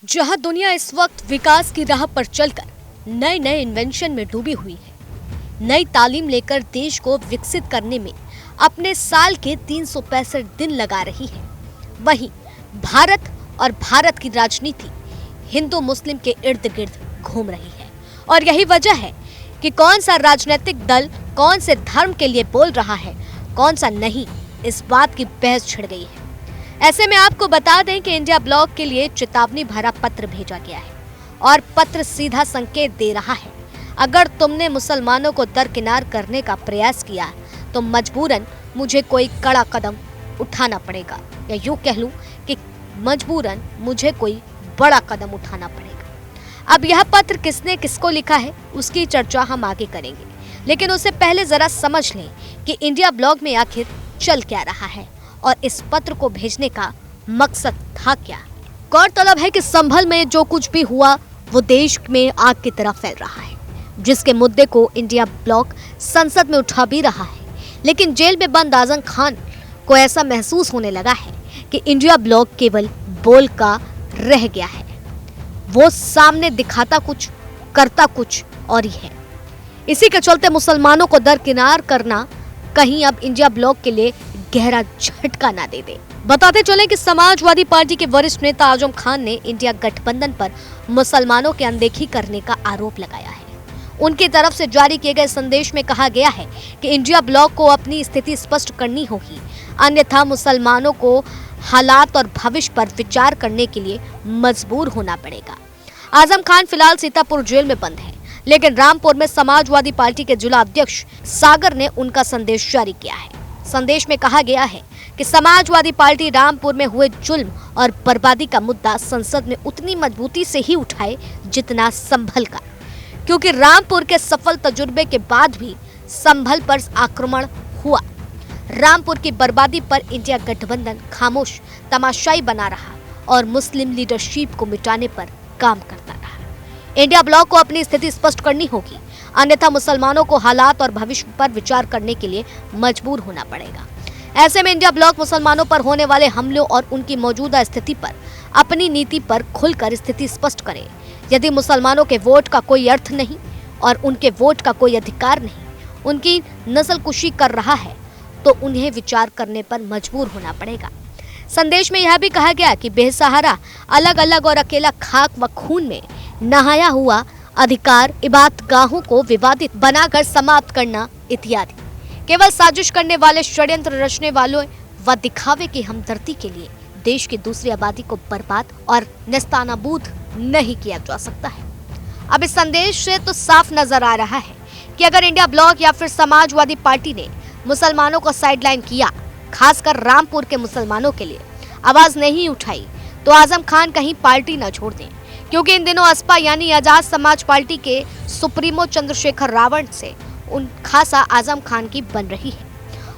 जहां दुनिया इस वक्त विकास की राह पर चलकर नए नए इन्वेंशन में डूबी हुई है, नई तालीम लेकर देश को विकसित करने में अपने साल के 365 दिन लगा रही है, वहीं भारत और भारत की राजनीति हिंदू मुस्लिम के इर्द गिर्द घूम रही है। और यही वजह है कि कौन सा राजनीतिक दल कौन से धर्म के लिए बोल रहा है, कौन सा नहीं, इस बात की बहस छिड़ गई है। ऐसे में आपको बता दें कि इंडिया ब्लॉक के लिए चेतावनी भरा पत्र भेजा गया है और पत्र सीधा संकेत दे रहा है, अगर तुमने मुसलमानों को दरकिनार करने का प्रयास किया तो मजबूरन मुझे कोई कड़ा कदम उठाना पड़ेगा, या यूं कह लूं कि मजबूरन मुझे कोई बड़ा कदम उठाना पड़ेगा। अब यह पत्र किसने किसको लिखा है उसकी चर्चा हम आगे करेंगे, लेकिन उससे पहले जरा समझ लें कि इंडिया ब्लॉक में आखिर चल क्या रहा है और इस पत्र को भेजने का मकसद था क्या। गौरतलब है कि संभल में जो कुछ भी हुआ वो देश में आग की तरह फैल रहा है, जिसके मुद्दे को इंडिया ब्लॉक संसद में उठा भी रहा है। लेकिन जेल में बंद आजम खान को ऐसा महसूस होने लगा है कि इंडिया ब्लॉक केवल बोल का रह गया है, वो सामने दिखाता कुछ करता कुछ और ही है। इसी के चलते मुसलमानों को दरकिनार करना कहीं अब इंडिया ब्लॉक के लिए गहरा झटका ना दे दे। बताते चलें कि समाजवादी पार्टी के वरिष्ठ नेता आजम खान ने इंडिया गठबंधन पर मुसलमानों की अनदेखी करने का आरोप लगाया है। उनकी तरफ से जारी किए गए संदेश में कहा गया है कि इंडिया ब्लॉक को अपनी स्थिति स्पष्ट करनी होगी, अन्यथा मुसलमानों को हालात और भविष्य पर विचार करने के लिए मजबूर होना पड़ेगा। आजम खान फिलहाल सीतापुर जेल में बंद है, लेकिन रामपुर में समाजवादी पार्टी के जिला अध्यक्ष सागर ने उनका संदेश जारी किया है। संदेश में कहा गया है कि समाजवादी पार्टी रामपुर में हुए जुल्म और बर्बादी का मुद्दा संसद में उतनी मजबूती से ही उठाए जितना संभल का, क्योंकि रामपुर के सफल तजुर्बे के बाद भी संभल पर आक्रमण हुआ। रामपुर की बर्बादी पर इंडिया गठबंधन खामोश तमाशाई बना रहा और मुस्लिम लीडरशिप को मिटाने पर काम करता रहा। इंडिया ब्लॉक को अपनी स्थिति स्पष्ट करनी होगी, अन्यथा मुसलमानों को हालात और भविष्य पर विचार करने के लिए मजबूर होना पड़ेगा। ऐसे में इंडिया ब्लॉक मुसलमानों पर होने वाले हमलों और उनकी मौजूदा स्थिति पर अपनी नीति पर खुलकर स्थिति स्पष्ट करे। यदि मुसलमानों के वोट का कोई अर्थ नहीं और उनके वोट का कोई अधिकार नहीं, उनकी नस्लकुशी कर रहा है, तो उन्हें विचार करने पर मजबूर होना पड़ेगा। संदेश में यह भी कहा गया कि बेसहारा, अलग अलग और अकेला खाक व खून में नहाया हुआ अधिकार इबादतगाहों को विवादित बनाकर समाप्त करना इत्यादि केवल साजिश करने वाले, षड्यंत्र रचने वालों व दिखावे की हमदर्दी के लिए देश की दूसरी आबादी को बर्बाद और नेस्तानाबूद नहीं किया जा सकता है। अब इस संदेश से तो साफ नजर आ रहा है कि अगर इंडिया ब्लॉक या फिर समाजवादी पार्टी ने मुसलमानों को साइडलाइन किया, खासकर रामपुर के मुसलमानों के लिए आवाज नहीं उठाई, तो आजम खान कहीं पार्टी न छोड़ दें, क्योंकि इन दिनों असपा यानी आजाद समाज पार्टी के सुप्रीमो चंद्रशेखर रावण से उन खासा आजम खान की बन रही है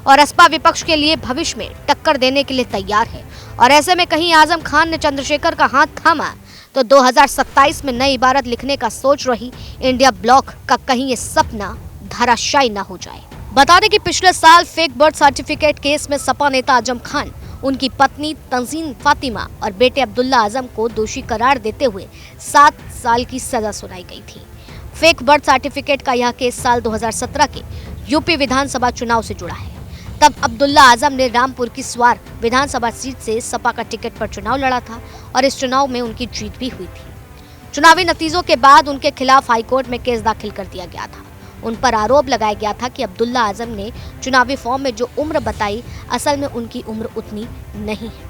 और असपा विपक्ष के लिए भविष्य में टक्कर देने के लिए तैयार है। और ऐसे में कहीं आजम खान ने चंद्रशेखर का हाथ थामा तो 2027 में नई इबारत लिखने का सोच रही इंडिया ब्लॉक का कहीं ये सपना धराशायी न हो जाए। बता दें कि पिछले साल फेक बर्थ सर्टिफिकेट केस में सपा नेता आजम खान, उनकी पत्नी तंजीम फातिमा और बेटे अब्दुल्ला आजम को दोषी करार देते हुए 7 साल की सजा सुनाई गई थी। फेक बर्थ सर्टिफिकेट का यह केस साल 2017 के यूपी विधानसभा चुनाव से जुड़ा है। तब अब्दुल्ला आजम ने रामपुर की स्वार विधानसभा सीट से सपा का टिकट पर चुनाव लड़ा था और इस चुनाव में उनकी जीत भी हुई थी। चुनावी नतीजों के बाद उनके खिलाफ हाईकोर्ट में केस दाखिल कर दिया गया था। उन पर आरोप लगाया गया था कि अब्दुल्ला आजम ने चुनावी फॉर्म में जो उम्र बताई, असल में उनकी उम्र उतनी नहीं है।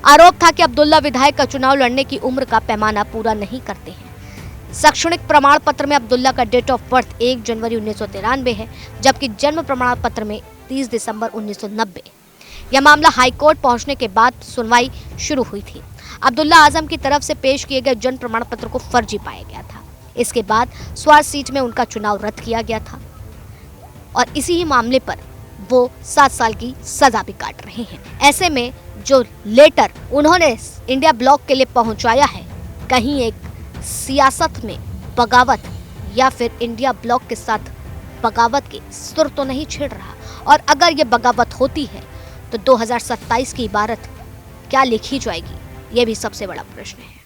आरोप था कि अब्दुल्ला विधायक का चुनाव लड़ने की उम्र का पैमाना पूरा नहीं करते हैं। शैक्षणिक प्रमाण पत्र में अब्दुल्ला का डेट ऑफ बर्थ 1 जनवरी 1993 है, जबकि जन्म प्रमाण पत्र में 30 दिसंबर 1990। यह मामला हाईकोर्ट पहुंचने के बाद सुनवाई शुरू हुई थी। अब्दुल्ला आजम की तरफ से पेश किए गए जन्म प्रमाण पत्र को फर्जी पाया गया था। इसके बाद स्वार सीट में उनका चुनाव रद्द किया गया था और इसी ही मामले पर वो 7 साल की सजा भी काट रहे हैं। ऐसे में जो लेटर उन्होंने इंडिया ब्लॉक के लिए पहुंचाया है, कहीं एक सियासत में बगावत या फिर इंडिया ब्लॉक के साथ बगावत के सुर तो नहीं छिड़ रहा, और अगर ये बगावत होती है तो 2027 की इबारत क्या लिखी जाएगी, ये भी सबसे बड़ा प्रश्न है।